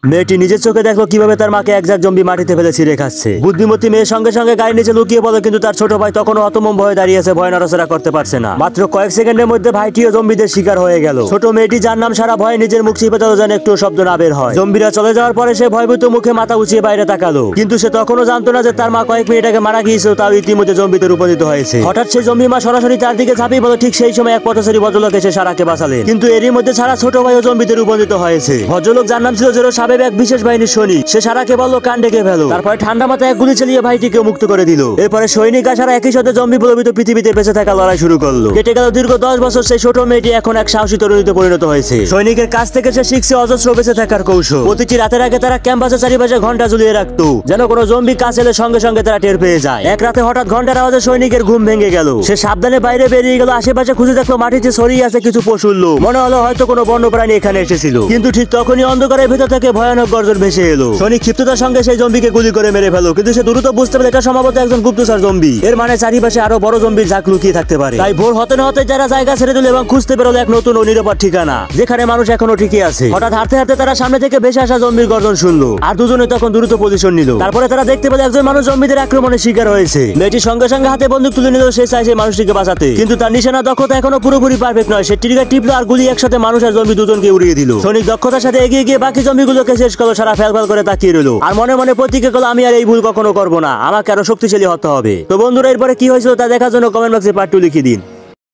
মেয়েটি নিজের চোখে দেখলো কিভাবে তার মাকে একজাক জম্বি মাটিতে ফেলে ছিঁড়ে খাচ্ছে। বুদ্ধিমতী মেয়ের সঙ্গে সঙ্গে গাড়ি নিচে লুকিয়ে পড়ে, কিন্তু তার ছোট ভাই তখনও হতভম্ব হয়ে দাঁড়িয়ে আছে, ভয় নড়াচড়া করতে পারছে না। মাত্র কয়েক সেকেন্ডের মধ্যে ভাইটিও জম্বিদের শিকার হয়ে গেল। ছোট মেয়েটি যার নাম সারা ভয়ে নিজের মুখ চিপে দিল যেন একটু শব্দ না বের হয়। জম্বিরা চলে যাওয়ার পরে সে ভয়ভীত মুখে মাথা উঁচিয়ে বাইরে তাকালো, কিন্তু সে তখনও জানতো না যে তার মা কয়েক মিনিট আগে মারা গিয়েছিল, তাও ইতিমধ্যে জম্বিতে রূপান্তরিত হয়েছে। হঠাৎ সেই জম্বি মা সরাসরি তার দিকে ঝাঁপিয়ে পড়ল। ঠিক সেই সময় এক পথচারী ভদ্রলোক এসে সারাকে বাঁচালেন, কিন্তু এরই মধ্যে সারা ছোট ভাইও জম্বিতে রূপান্তরিত হয়েছে। ভদ্রলোক যার নাম ছিল জেরো সাবেক এক বিশেষ বাহিনীর সৈনিক, সে সারাকে বললো কান ডেকে ফেলো। তারপরে ঠান্ডা মাথায় এক গুলি চালিয়ে ভাইটিকে মুক্ত করে দিল। এরপরে সৈনিক আর সারা একই সাথে জম্বি প্রভাবিত পৃথিবীতে বেঁচে থাকা লড়াই শুরু করলো। কেটে গেল দীর্ঘ 10 বছর। সেই ছোট মেয়েটি এখন এক সাহসী তরুণীতে পরিণত হয়েছে। সৈনিকের কাছ থেকে সে শিখছে অজস্র বেঁচে থাকার কৌশল। প্রতিটি রাতের আগে তারা ক্যাম্পাসের চারিপাশে ঘন্টা ঝুলিয়ে রাখতো, যেন কোনো জম্বি কাছে এলে সঙ্গে সঙ্গে তারা টের পেয়ে যায়। এক রাতে হঠাৎ ঘন্টার আওয়াজে সৈনিকের ঘুম ভেঙে গেল। সে সাবধানে বাইরে বেরিয়ে গেল। আশেপাশে খুঁজে দেখলো মাটিতে ছড়িয়ে আছে কিছু পশুর লোম। মনে হলো হয়তো কোনো বন্যপ্রাণী এখানে এসেছিল, কিন্তু ঠিক তখনই অন্ধকারের ভেতর থেকে ভয়ানক গর্জন ভেসে এলো। সৈনিক ক্ষিপ্ততার সঙ্গে সেই জম্বিকে গুলি করে মেরে ফেলো, কিন্তু সে দ্রুত বুঝতে পারে এটা সম্ভবত একজন গুপ্তচর জম্বি। এর মানে চারিপাশে আরো বড় জম্বির ঝাঁক লুকিয়ে থাকতে পারে। তাই ভোর হতে না হতে যারা জায়গা ছেড়ে দিল এবং খুঁজতে বেরোলো এক নতুন ও নিরাপদ ঠিকানা, যেখানে মানুষ এখনো ঠিকই আছে। হঠাৎ হাঁটতে হাঁটতে তারা সামনে থেকে ভেসে আসা জম্বির গর্জন শুনলো, আর দুজনে তখন দ্রুত পজিশন নিল। তারপরে তারা দেখতে পেল একজন মানুষ জম্বিদের আক্রমণের শিকার হয়েছে। মেয়েটি সঙ্গে সঙ্গে হাতে বন্দুক তুলে নিল। সে চায় সেই মানুষটিকে বাঁচাতে, কিন্তু তার নিশানা দক্ষতা এখনো পুরোপুরি পারফেক্ট নয়। সে ট্রিগার টিপলো আর গুলি একসাথে মানুষ আর জম্বি দুজনকে উড়িয়ে দিল। সৈনিক দক্ষতার সাথে এগিয়ে গিয়ে বাকি জম্বিগুলোকে শেষ করলো। সারা ফ্যাল করে তাকিয়ে রইল আর মনে মনে প্রতিজ্ঞা করলো আমি আর এই ভুল কখনো করবো না, আমাকে আরো শক্তিশালী হতে হবে। তো বন্ধুরা, এরপরে কি হয়েছিল তা দেখার জন্য কমেন্ট বক্সে পার্ট 2 লিখে দিন।